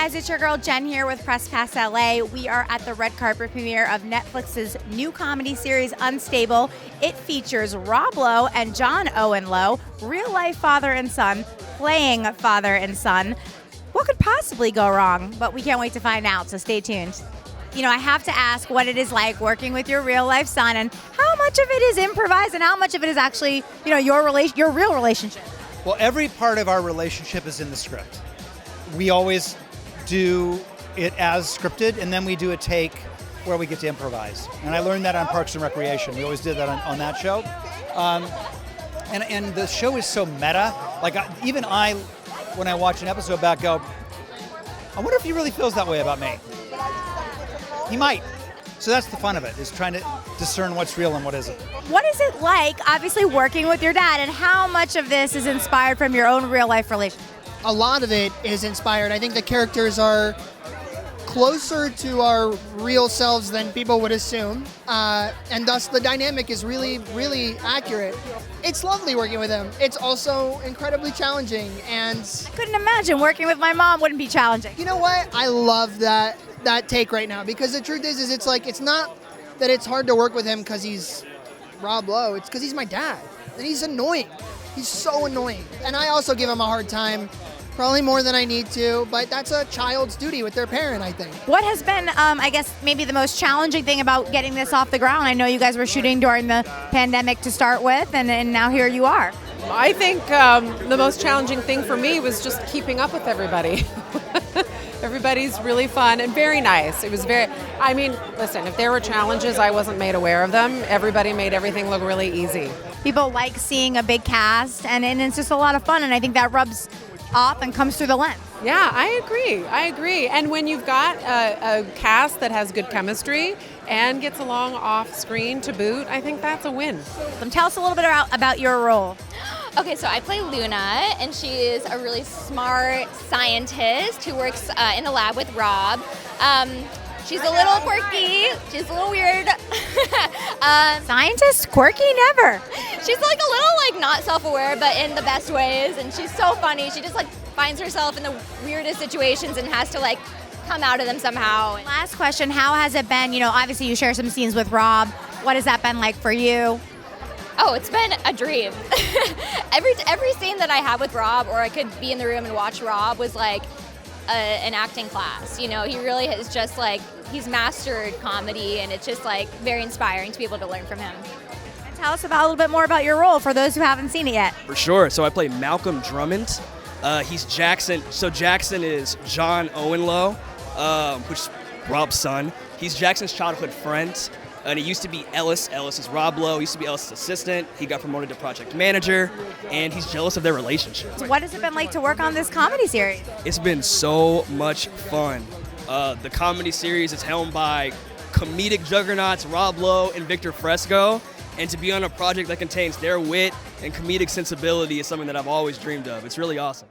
guys, it's your girl Jen here with PressPassLA. We are at the red carpet premiere of Netflix's new comedy series, Unstable. It features Rob Lowe and Owen Lowe, real-life father and son, playing father and son. What could possibly go wrong? But we can't wait to find out, so stay tuned. You know, I have to ask what it is like working with your real-life son and how much of it is improvised and how much of it is actually, you know, your real relationship. Well, every part of our relationship is in the script. We always do it as scripted, and then we do a take where we get to improvise. And I learned that on Parks and Recreation. We always did that on that show. And the show is so meta. Like, even I, when I watch an episode back, go, I wonder if he really feels that way about me. He might. So that's the fun of it, is trying to discern what's real and what isn't. What is it like, obviously, working with your dad, and how much of this is inspired from your own real-life relationship? A lot of it is inspired. I think the characters are closer to our real selves than people would assume, and thus the dynamic is really, really accurate. It's lovely working with him. It's also incredibly challenging, and I couldn't imagine working with my mom wouldn't be challenging. you know what? I love that take right now, because the truth is it's like, it's not that it's hard to work with him because he's Rob Lowe. It's because he's my dad, and he's annoying. He's so annoying, and I also give him a hard time. Probably more than I need to, but that's a child's duty with their parent, I think. What has been, I guess, maybe the most challenging thing about getting this off the ground? I know you guys were shooting during the pandemic to start with, and now here you are. I think the most challenging thing for me was just keeping up with everybody. Everybody's really fun and very nice. It was listen, if there were challenges, I wasn't made aware of them. Everybody made everything look really easy. People like seeing a big cast, and it's just a lot of fun, and I think that rubs off and comes through the lens. Yeah, I agree. And when you've got a cast that has good chemistry and gets along off screen to boot, I think that's a win. Tell us a little bit about your role. Okay, so I play Luna, and she is a really smart scientist who works in the lab with Rob. She's a little quirky. She's a little weird. Scientist? Quirky? Never. She's like a little not self-aware, but in the best ways, and she's so funny. She just finds herself in the weirdest situations and has to come out of them somehow. Last question, how has it been? You know, obviously you share some scenes with Rob. What has that been like for you? Oh, it's been a dream. Every scene that I have with Rob, or I could be in the room and watch Rob, was like an acting class. You know, he really has just he's mastered comedy, and it's just very inspiring to be able to learn from him. And tell us a little bit more about your role for those who haven't seen it yet. For sure. So I play Malcolm Drummond. He's Jackson. So Jackson is Owen Lowe, which is Rob's son. He's Jackson's childhood friend. And he used to be Ellis. Ellis is Rob Lowe. He used to be Ellis' assistant. He got promoted to project manager, and he's jealous of their relationship. What has it been like to work on this comedy series? It's been so much fun. The comedy series is helmed by comedic juggernauts Rob Lowe and Victor Fresco, and to be on a project that contains their wit and comedic sensibility is something that I've always dreamed of. It's really awesome.